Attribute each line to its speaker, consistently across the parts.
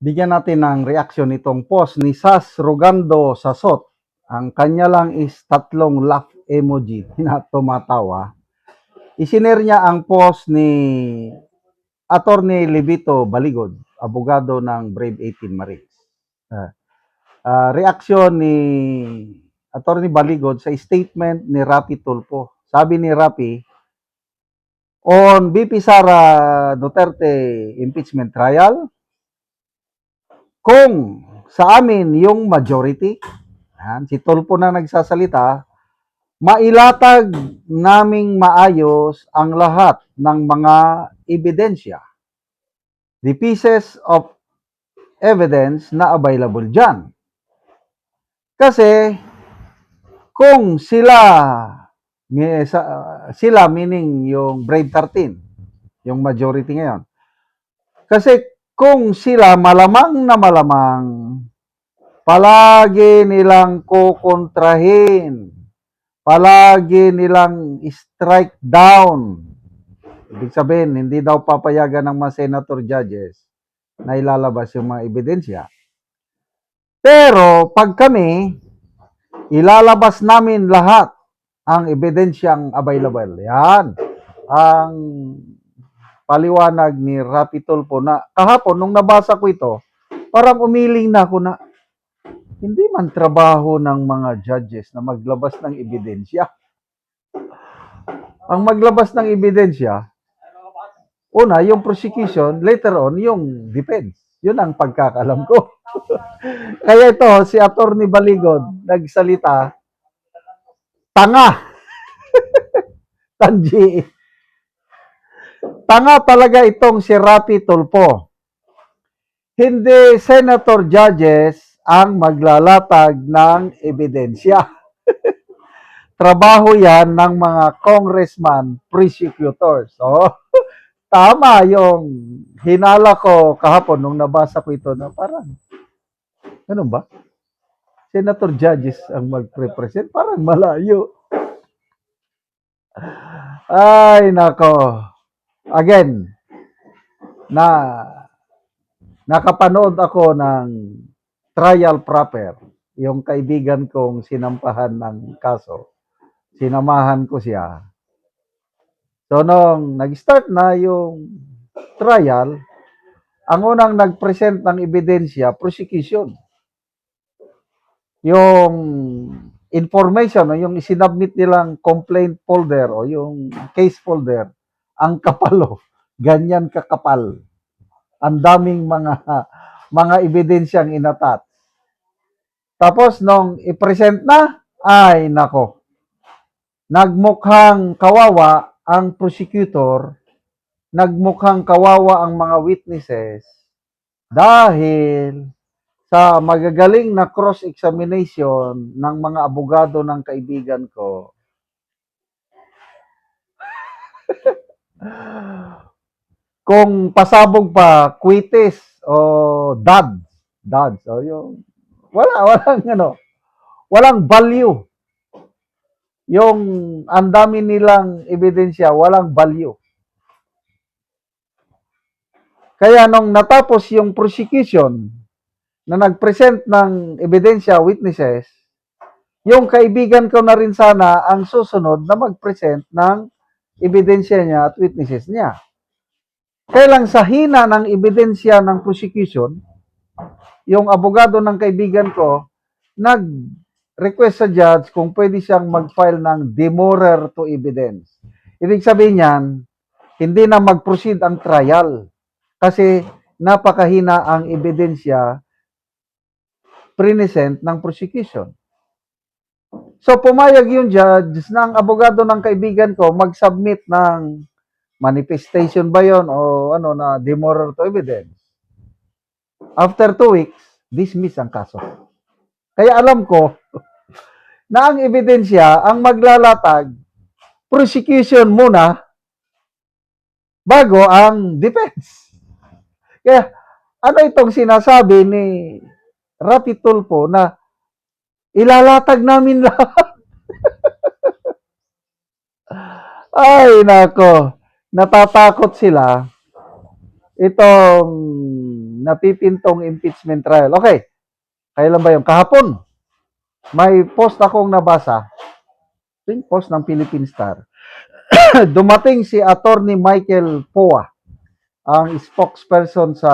Speaker 1: Bigyan natin ng reaksyon itong post ni Sas Rogando Sasot. Ang kanya lang is tatlong laugh emoji na tumatawa. Isinare niya ang post ni Attorney Levito Baligod, abogado ng Brave 18 Marines. Reaksyon ni Attorney Baligod sa statement ni Rapi Tulfo. Sabi ni Rapi, on VP Sara Duterte impeachment trial, kung sa amin yung majority, si Tulfo na nagsasalita, mailatag naming maayos ang lahat ng mga ebidensya, the pieces of evidence na available dyan. Kasi kung sila meaning yung Brave 13, yung majority ngayon. Kasi kung sila malamang na malamang palagi nilang kukontrahin, palagi nilang strike down. Ibig sabihin, hindi daw papayagan ng mga senator judges na ilalabas yung mga ebidensya. Pero pag kami, ilalabas namin lahat ang ebidensyang available. Yan ang paliwanag ni Rapi Tulfo na kahapon nung nabasa ko ito, parang umiling na ako na hindi man trabaho ng mga judges na maglabas ng ebidensya. Ang maglabas ng ebidensya, una, yung prosecution, later on, yung defense. Yun ang pagkakalam ko. Kaya ito, si Attorney Baligod, nagsalita, tanga. Tanji. Tanga talaga itong si Rapi Tulfo. Hindi senator judges ang maglalatag ng ebidensya. Trabaho yan ng mga congressman prosecutors. So, tama yung hinala ko kahapon nung nabasa ko ito na parang, ano ba? Senator judges ang mag-represent? Parang malayo. Ay, nako. Again, nakapanood ako ng trial proper. Yung kaibigan kong sinampahan ng kaso, sinamahan ko siya. So, nung nag-start na yung trial, ang unang nag-present ng ebidensya, prosecution. Yung information, yung isinabmit nilang complaint folder o yung case folder, ang kapalo, ganyan kakapal. Ang daming mga ebidensyang inatat. Tapos nung i-present na, ay nako, nagmukhang kawawa ang prosecutor, nagmukhang kawawa ang mga witnesses dahil sa magagaling na cross-examination ng mga abogado ng kaibigan ko, kung pasabog pa, quitis o dads, o yung, walang value. Yung ang dami nilang ebidensya, walang value. Kaya nung natapos yung prosecution na nag-present ng ebidensya, witnesses, yung kaibigan ko na rin sana ang susunod na mag-present ng ebidensya niya at witnesses niya. Kaya lang sa hina ng ebidensya ng prosecution, yung abogado ng kaibigan ko, nag-request sa judge kung pwede siyang mag-file ng demurrer to evidence. Ibig sabihin niyan, hindi na mag-proceed ang trial kasi napakahina ang ebidensya present ng prosecution. So pumayag yung judge na ang abogado ng kaibigan ko mag-submit ng manifestation ba yon o ano na demurrer to evidence. After 2 weeks, dismiss ang kaso. Kaya alam ko na ang ebidensya ang maglalatag prosecution muna bago ang defense. Kaya ano itong sinasabi ni Rapi Tulfo na ilalatag namin lahat. Ay, nako. Natatakot sila. Itong napipintong impeachment trial. Okay, kailan ba yun? Kahapon, may post akong nabasa, yung post ng Philippine Star. Dumating si Attorney Michael Poa, ang spokesperson sa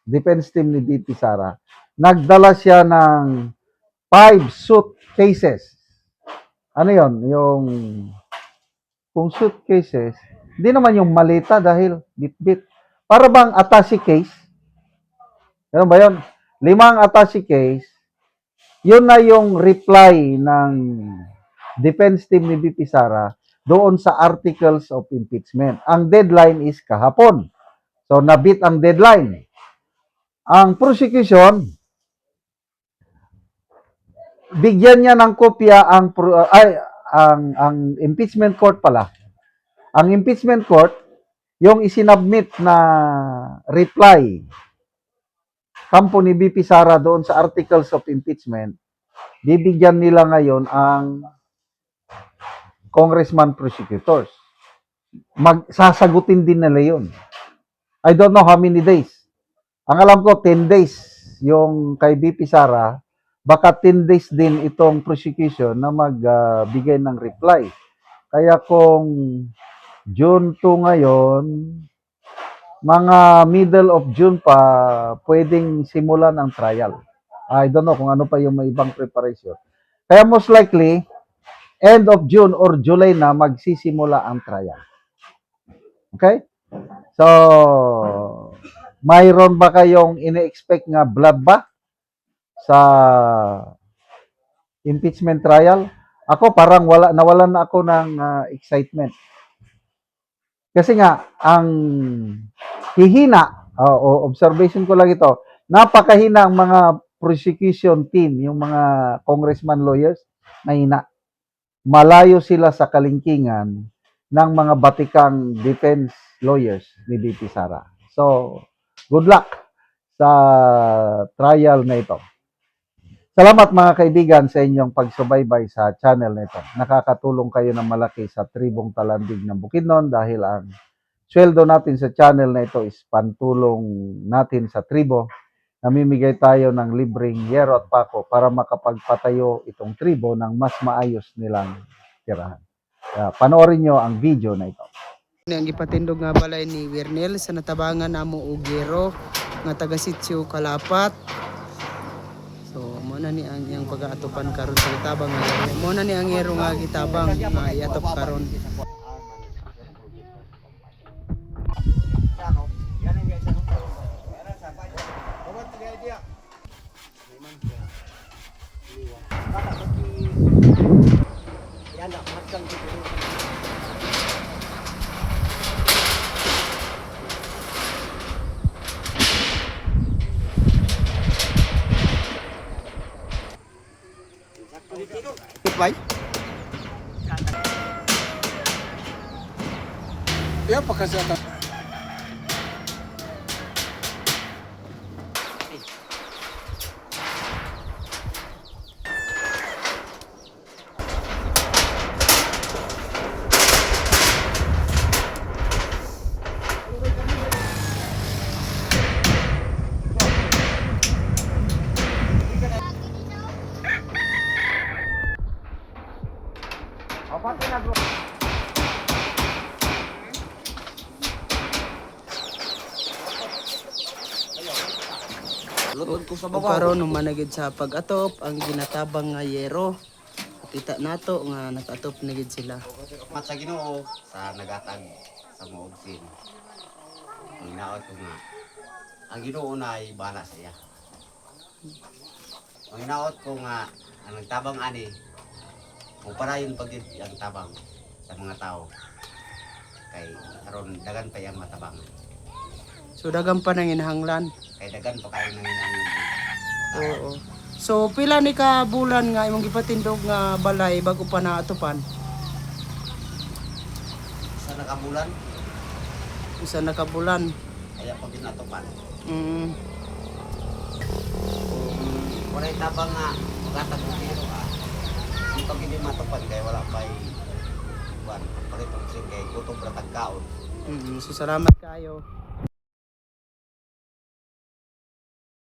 Speaker 1: defense team ni BP Sara. Nagdala siya ng 5 suitcases. Ano yon? Yung kung suitcases, hindi naman yung malita dahil bit-bit. Para bang attache case? Ano ba yun? 5 attache case. Yun na yung reply ng defense team ni BP Sara doon sa articles of impeachment. Ang deadline is kahapon. So, nabit ang deadline. Ang prosecution, bigyan niya ng kopya ang impeachment court pala. Ang impeachment court, yung isinabmit na reply kampo ni BP Sara doon sa articles of impeachment, bibigyan nila ngayon ang congressman prosecutors. Sasagutin din nila yun. I don't know how many days. Ang alam ko, 10 days yung kay BP Sara. Baka 10 days din itong prosecution na magbigay ng reply. Kaya kung June 2 ngayon, mga middle of June pa, pwedeng simulan ang trial. I don't know kung ano pa yung may ibang preparation. Kaya most likely, end of June or July na magsisimula ang trial. Okay? So, mayroon ba kayong ine-expect nga bloodbath sa impeachment trial? Ako parang nawalan na ako ng excitement. Kasi nga, ang hihina, observation ko lang ito, napakahina ang mga prosecution team, yung mga congressman lawyers, mahina. Malayo sila sa kalingkingan ng mga batikang defense lawyers ni BP Sara. So, good luck sa trial na ito. Salamat mga kaibigan sa inyong pagsubaybay sa channel na ito. Nakakatulong kayo ng malaki sa Tribong Talandig ng Bukidnon dahil ang sweldo natin sa channel na ito is pantulong natin sa tribo. Namimigay tayo ng libreng yero at pako para makapagpatayo itong tribo ng mas maayos nilang tirahan. Panoorin nyo ang video na ito.
Speaker 2: Ang ipatindog nga balay ni Wernel sa natabangan namo og yero nga taga Sitio Kalapat. So mo na ni ang iyang pag-aatopan karon sa gitabang nga mo na ni ang yero nga gitabang nga iatop karon. Goodbye. Ya pakasata. O karon managid sa pag-atop ang ginatabang nga yero. Kita nato nga nag-atop na gid sila.
Speaker 3: Mat sa Ginoo sa nagatag sa maugsin. Ang inaot ko nga. Ang Ginoo na ay bala sa iya. Ang inaot ko nga ang nagtabang ani uparayon pag ang tabang sa mga tao. Kay karon dagan pa yang matabang.
Speaker 2: So dagan pa nang inahanglan.
Speaker 3: Kay dagan pa kayo nang inangin.
Speaker 2: Oo. So pila ni ka bulan nga imong gipatindog nga balay bago pa naatupan?
Speaker 3: Sa nakabulan,
Speaker 2: Isa na ka bulan.
Speaker 3: kaya pag ginatupan. Wala tabang nga magatag mo dito Ang pag hindi matupad kay wala pa'y buwan. Pagkitong kay gutom ratag kaon.
Speaker 2: So salamat kayo.